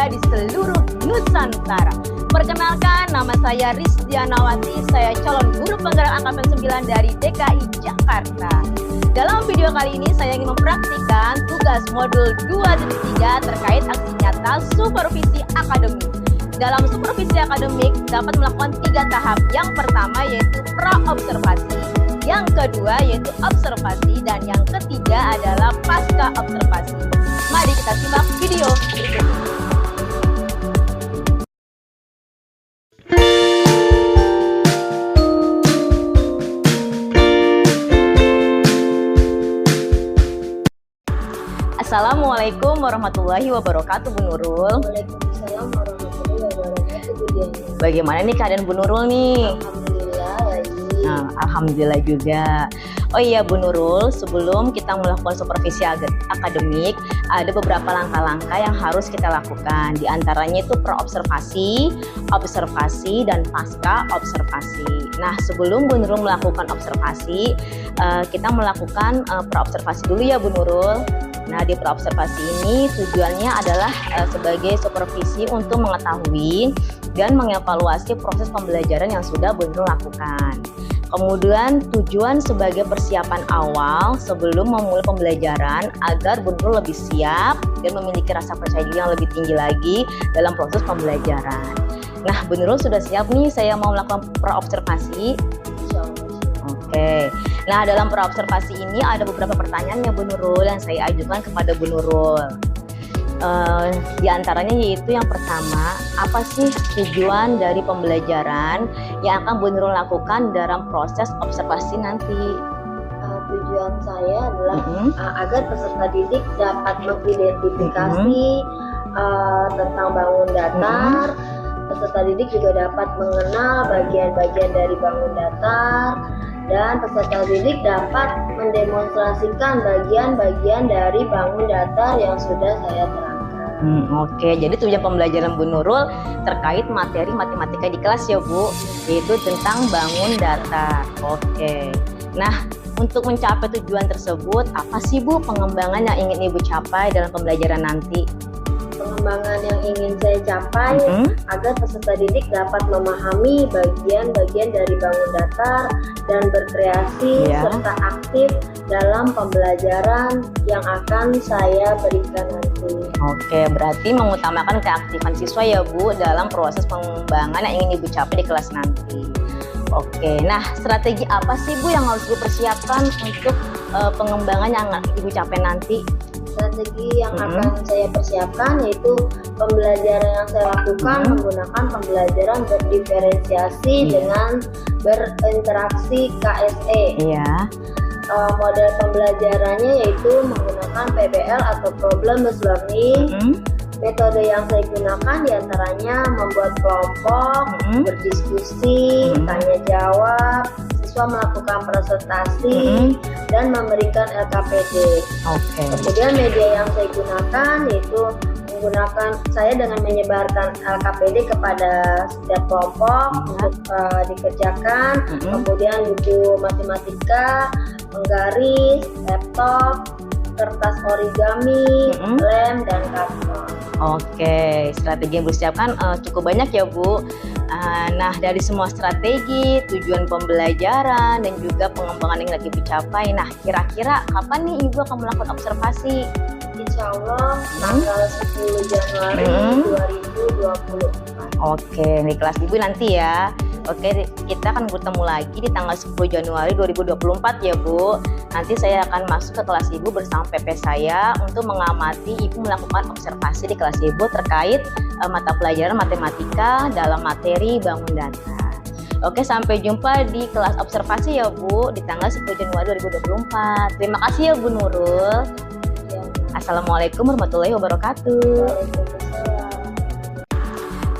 ada di seluruh Nusantara. Perkenalkan, nama saya Rizdianawati, saya calon guru penggerak angkatan 9 dari DKI Jakarta. Dalam video kali ini saya ingin mempraktikkan tugas modul 2.3 terkait aksi nyata supervisi akademik. Dalam supervisi akademik dapat melakukan 3 tahap. Yang pertama yaitu pra-observasi, yang kedua yaitu observasi, dan yang ketiga adalah pasca observasi. Mari kita simak video berikut ini. Assalamualaikum warahmatullahi wabarakatuh, Bu Nurul. Waalaikumsalam warahmatullahi wabarakatuh, Bu Diani. Bagaimana nih keadaan Bu Nurul nih? Alhamdulillah baik. Nah, alhamdulillah juga. Oh iya Bu Nurul, sebelum kita melakukan supervisi akademik, ada beberapa langkah-langkah yang harus kita lakukan. Di antaranya itu pra-observasi, observasi, dan pasca observasi. Nah, sebelum Bu Nurul melakukan observasi, kita melakukan pra-observasi dulu ya Bu Nurul. Nah, di pra-observasi ini tujuannya adalah sebagai supervisi untuk mengetahui dan mengevaluasi proses pembelajaran yang sudah Bu Nurul lakukan. Kemudian tujuan sebagai persiapan awal sebelum memulai pembelajaran agar Bu Nurul lebih siap dan memiliki rasa percaya diri yang lebih tinggi lagi dalam proses pembelajaran. Nah, Bu Nurul sudah siap nih, saya mau melakukan pra-observasi. Oke. Nah, dalam pra-observasi ini ada beberapa pertanyaan ya Bu Nurul yang saya ajukan kepada Bu Nurul. Di antaranya yaitu yang pertama, apa sih tujuan dari pembelajaran yang akan Bu Nurul lakukan dalam proses observasi nanti? Tujuan saya adalah agar peserta didik dapat mengidentifikasi tentang bangun datar. Peserta didik juga dapat mengenal bagian-bagian dari bangun datar, dan peserta didik dapat mendemonstrasikan bagian-bagian dari bangun datar yang sudah saya terangkan. Oke, jadi tujuan pembelajaran Bu Nurul terkait materi matematika di kelas ya Bu, yaitu tentang bangun datar. Oke. Nah, untuk mencapai tujuan tersebut, apa sih Bu pengembangan yang ingin Ibu capai dalam pembelajaran nanti? Pengembangan yang ingin saya capai agar peserta didik dapat memahami bagian-bagian dari bangun datar dan berkreasi serta aktif dalam pembelajaran yang akan saya berikan nanti. Oke, berarti mengutamakan keaktifan siswa ya Bu dalam proses pengembangan yang ingin Ibu capai di kelas nanti. Oke, nah strategi apa sih Bu yang harus Ibu persiapkan untuk pengembangan yang Ibu capai nanti? Strategi yang akan saya persiapkan yaitu pembelajaran yang saya lakukan menggunakan pembelajaran berdiferensiasi dengan berinteraksi KSE. Model pembelajarannya yaitu menggunakan PBL atau Problem Based Learning. Metode yang saya gunakan diantaranya membuat kelompok, berdiskusi, tanya jawab, siswa melakukan presentasi, dan memberikan LKPD. Kemudian media yang saya gunakan yaitu menggunakan saya dengan menyebarkan LKPD kepada setiap kelompok untuk dikerjakan. Kemudian buku matematika, penggaris, laptop, kertas origami, lem, dan karton. Oke, strategi yang disiapkan cukup banyak ya Bu. Nah, dari semua strategi, tujuan pembelajaran, dan juga pengembangan yang lagi dicapai, nah kira-kira kapan nih Ibu akan melakukan observasi? Insya Allah tanggal 10 Januari 2024. Oke, di kelas Ibu nanti ya. Oke, kita akan bertemu lagi di tanggal 10 Januari 2024 ya Bu. Nanti saya akan masuk ke kelas Ibu bersama PP saya untuk mengamati Ibu melakukan observasi di kelas Ibu terkait mata pelajaran matematika dalam materi bangun datar. Oke, sampai jumpa di kelas observasi ya Bu di tanggal 10 Januari 2024. Terima kasih ya Bu Nurul. Assalamualaikum warahmatullahi wabarakatuh.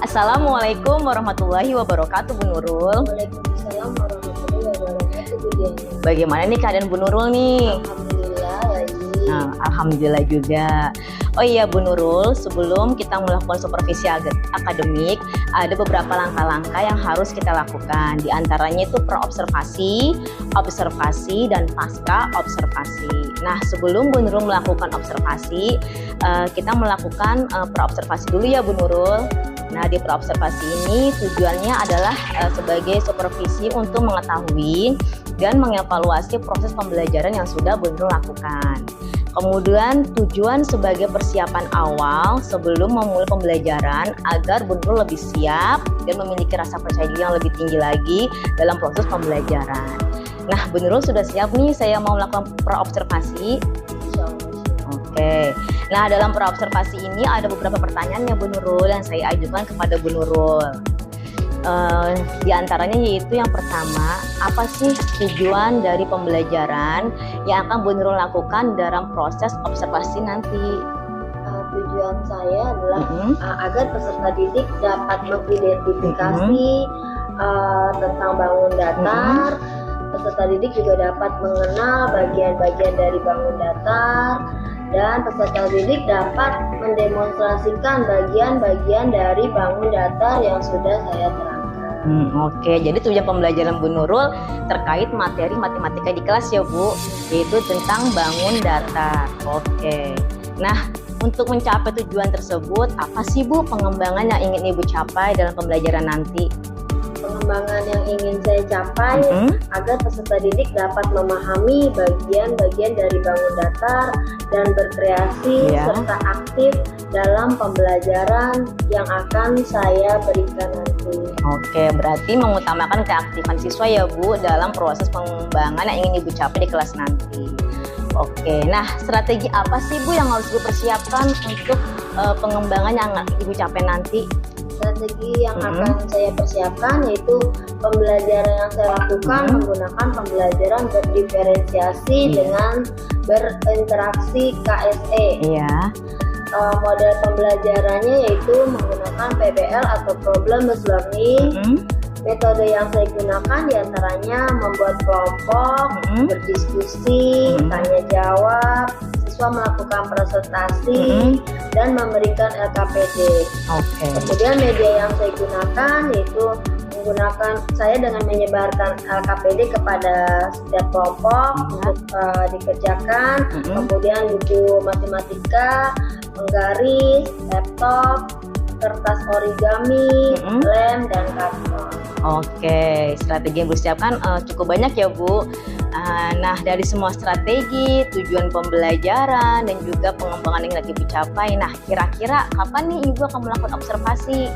Assalamualaikum warahmatullahi wabarakatuh, Bu Nurul. Waalaikumsalam warahmatullahi wabarakatuh, Bu Diani. Bagaimana nih keadaan Bu Nurul nih? Alhamdulillah baik. Nah, alhamdulillah juga. Oh iya Bu Nurul, sebelum kita melakukan supervisi akademik, ada beberapa langkah-langkah yang harus kita lakukan. Di antaranya itu praobservasi, observasi, dan pasca observasi. Nah, sebelum Bu Nurul melakukan observasi, kita melakukan praobservasi dulu ya Bu Nurul. Nah, di praobservasi ini tujuannya adalah sebagai supervisi untuk mengetahui dan mengevaluasi proses pembelajaran yang sudah Bu Nurul lakukan. Kemudian tujuan sebagai persiapan awal sebelum memulai pembelajaran agar Bu Nurul lebih siap dan memiliki rasa percaya diri yang lebih tinggi lagi dalam proses pembelajaran. Nah, Bu Nurul sudah siap nih, saya mau melakukan praobservasi. Oke. Nah, dalam praobservasi ini ada beberapa pertanyaan ya Bu Nurul yang saya ajukan kepada Bu Nurul. Di antaranya yaitu yang pertama, apa sih tujuan dari pembelajaran yang akan Bu Nurul lakukan dalam proses observasi nanti? Tujuan saya adalah agar peserta didik dapat mengidentifikasi tentang bangun datar. Peserta didik juga dapat mengenal bagian-bagian dari bangun datar, dan peserta didik dapat mendemonstrasikan bagian-bagian dari bangun datar yang sudah saya terangkan. Oke, jadi tujuan pembelajaran Bu Nurul terkait materi matematika di kelas ya Bu, yaitu tentang bangun datar. Oke. Nah, untuk mencapai tujuan tersebut, apa sih Bu pengembangan yang ingin Ibu capai dalam pembelajaran nanti? Pengembangan yang ingin saya capai agar peserta didik dapat memahami bagian-bagian dari bangun datar dan berkreasi serta aktif dalam pembelajaran yang akan saya berikan nanti. Oke, berarti mengutamakan keaktifan siswa ya Bu dalam proses pengembangan yang ingin Ibu capai di kelas nanti. Oke, nah strategi apa sih Bu yang harus Ibu persiapkan untuk pengembangan yang Ibu capai nanti? Strategi yang akan saya persiapkan yaitu pembelajaran yang saya lakukan menggunakan pembelajaran berdiferensiasi dengan berinteraksi KSE. Model pembelajarannya yaitu menggunakan PBL atau Problem Based Learning. Metode yang saya gunakan diantaranya membuat kelompok, berdiskusi, tanya jawab, siswa melakukan presentasi, dan memberikan LKPD. Kemudian media yang saya gunakan yaitu saya dengan menyebarkan LKPD kepada setiap kelompok untuk dikerjakan. Kemudian buku matematika, penggaris, laptop, kertas origami, lem, dan karton. Oke, strategi yang disiapkan cukup banyak ya Bu. Nah, dari semua strategi, tujuan pembelajaran, dan juga pengembangan yang lagi dicapai. Nah, kira-kira kapan nih Ibu akan melakukan observasi?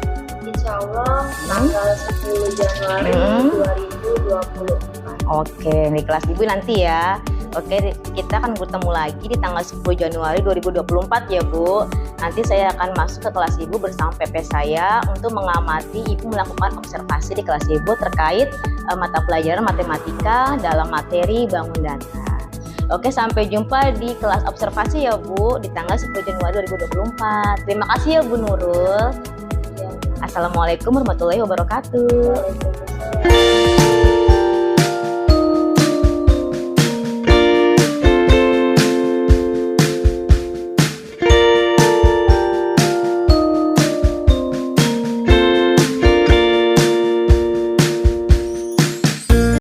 Insya Allah tanggal 10 Januari 2024. Oke, di kelas Ibu nanti ya. Oke, kita akan bertemu lagi di tanggal 10 Januari 2024 ya Bu. Nanti saya akan masuk ke kelas Ibu bersama PP saya untuk mengamati Ibu melakukan observasi di kelas Ibu terkait mata pelajaran matematika dalam materi bangun datar. Oke, sampai jumpa di kelas observasi ya Bu di tanggal 10 Januari 2024. Terima kasih ya Bu Nurul. Assalamualaikum warahmatullahi wabarakatuh. Waalaikumsalam.